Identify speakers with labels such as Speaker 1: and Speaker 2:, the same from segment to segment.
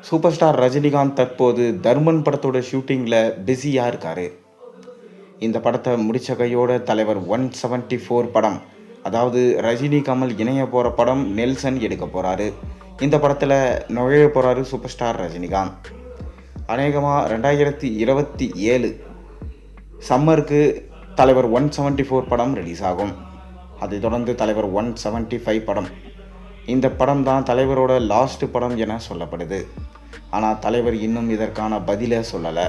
Speaker 1: Super star Rajinikanth தற்போது தர்மன் படத்தோட ஷூட்டிங்கில் பிஸியாக இருக்கார். இந்த படத்தை முடித்த கையோட தலைவர் 174 படம், அதாவது ரஜினி கமல் இணைய போகிற படம் நெல்சன் எடுக்க போகிறாரு. இந்த படத்தில் நுழைய போகிறாரு சூப்பர் ஸ்டார் ரஜினிகாந்த். அநேகமாக 2027 சம்மருக்கு தலைவர் 174 படம் ரிலீஸ் ஆகும். அதைத் தொடர்ந்து தலைவர் 175 படம். இந்த படம் தான் தலைவரோட லாஸ்ட் படம் என சொல்லப்படுது. ஆனால் தலைவர் இன்னும் இதற்கான பதிலை சொல்லலை.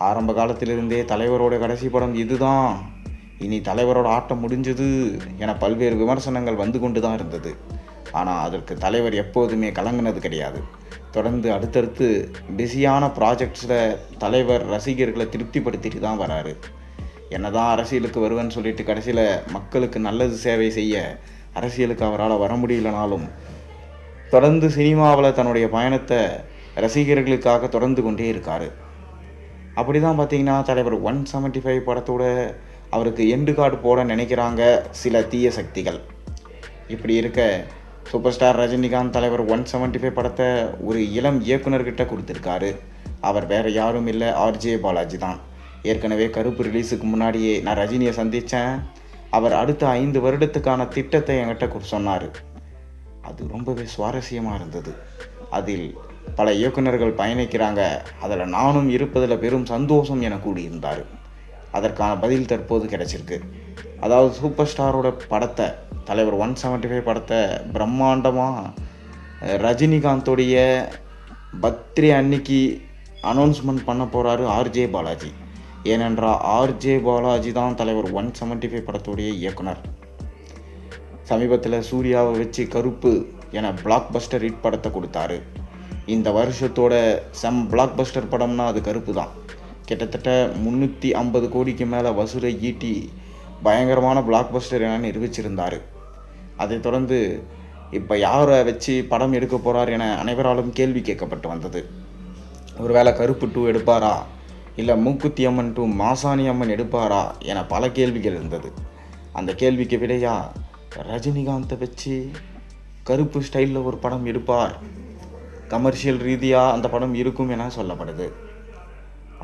Speaker 1: ஆரம்ப காலத்திலிருந்தே தலைவரோட கடைசி படம் இதுதான், இனி தலைவரோட ஆட்டம் முடிஞ்சது என பல்வேறு விமர்சனங்கள் வந்து கொண்டு தான் இருந்தது. ஆனால் அதற்கு தலைவர் எப்போதுமே கலங்கினது கிடையாது. தொடர்ந்து அடுத்தடுத்து பிஸியான ப்ராஜெக்ட்ஸில் தலைவர் ரசிகர்களை திருப்திப்படுத்திட்டு தான் வராரு. என்னதான் அரசியலுக்கு வருவேன்னு சொல்லிட்டு கடைசியில் மக்களுக்கு நல்லது சேவை செய்ய அரசியலுக்கு அவரால் வர முடியலனாலும் தொடர்ந்து சினிமாவில் தன்னுடைய பயணத்தை ரசிகர்களுக்காக தொடர்ந்து கொண்டே இருக்கார். அப்படி தான் பார்த்தீங்கன்னா தலைவர் 175 படத்தோட அவருக்கு எண்டு கார்டு போட நினைக்கிறாங்க சில தீய சக்திகள். இப்படி இருக்க சூப்பர் ஸ்டார் ரஜினிகாந்த் தலைவர் 175 படத்தை ஒரு இளம் இயக்குனர்கிட்ட கொடுத்துருக்காரு. அவர் வேறு யாரும் இல்லை, ஆர்ஜே பாலாஜி தான். ஏற்கனவே கருப்பு ரிலீஸுக்கு முன்னாடியே நான் ரஜினியை சந்தித்தேன். அவர் அடுத்த 5 வருடத்துக்கான திட்டத்தை என்கிட்ட சொன்னார். அது ரொம்பவே சுவாரஸ்யமாக இருந்தது. அதில் பல இயக்குநர்கள் பயணிக்கிறாங்க, அதில் நானும் இருப்பதில் பெரும் சந்தோஷம் என கூடியிருந்தார். அதற்கான பதில் தற்போது கிடைச்சிருக்கு. அதாவது சூப்பர் ஸ்டாரோட படத்தை, தலைவர் 175 படத்தை பிரம்மாண்டமாக ரஜினிகாந்தோடைய பர்த்டே அன்னைக்கு அனௌன்ஸ்மெண்ட் பண்ண போகிறாரு ஆர்ஜே பாலாஜி. ஏனென்றால் ஆர்ஜே பாலாஜி தான் தலைவர் 175 படத்துடைய இயக்குனர். சமீபத்தில் சூர்யாவை வச்சு கருப்பு என பிளாக் பஸ்டர் ஹிட் படத்தை கொடுத்தாரு. இந்த வருஷத்தோட பிளாக் பஸ்டர் படம்னா அது கருப்பு தான். கிட்டத்தட்ட 350 கோடிக்கு மேலே வசூலை ஈட்டி பயங்கரமான பிளாக் பஸ்டர் என நிரூபிச்சிருந்தார். அதைத் தொடர்ந்து இப்போ யாரை வச்சு படம் எடுக்க போகிறார் என அனைவராலும் கேள்வி கேட்கப்பட்டு வந்தது. ஒருவேளை கருப்பு 2 எடுப்பாரா, இல்லை மூக்குத்தி அம்மன் 2 மாசாணி அம்மன் எடுப்பாரா என பல கேள்விகள் இருந்தது. அந்த கேள்விக்கு விடையா ரஜினிகாந்தை வச்சு கருப்பு ஸ்டைலில் ஒரு படம் எடுப்பார், கமர்ஷியல் ரீதியாக அந்த படம் இருக்கும் என சொல்லப்படுது.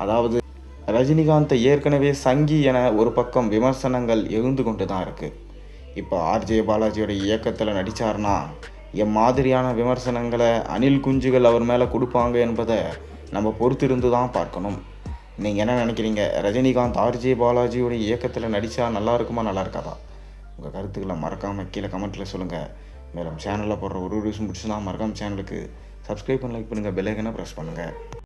Speaker 1: அதாவது ரஜினிகாந்தை ஏற்கனவே சங்கி என ஒரு பக்கம் விமர்சனங்கள் எழுந்து கொண்டு தான் இருக்குது. இப்போ ஆர்ஜே பாலாஜியோட இயக்கத்தில் நடித்தார்னா மாதிரியான விமர்சனங்களை அணில் குஞ்சுகள் அவர் மேலே கொடுப்பாங்க என்பதை நம்ம பொறுத்திருந்து தான் பார்க்கணும். நீங்கள் என்ன நினைக்கிறீங்க? ரஜினிகாந்த் ஆர்ஜே பாலாஜியோட இயக்கத்தில் நடித்தா நல்லா இருக்குமா, நல்லா இருக்காதா? உங்கள் கருத்துக்களை மறக்காமல் கீழே கமெண்ட்டில் சொல்லுங்கள். மேலும் சேனலில் போடுற ஒரு விஷயம் பிடிச்சுன்னா மறக்காமல் சேனலுக்கு சப்ஸ்கிரைப் பண்ணி லைக் பண்ணுங்கள், பெல் ஐக்கனை ப்ரெஸ் பண்ணுங்கள்.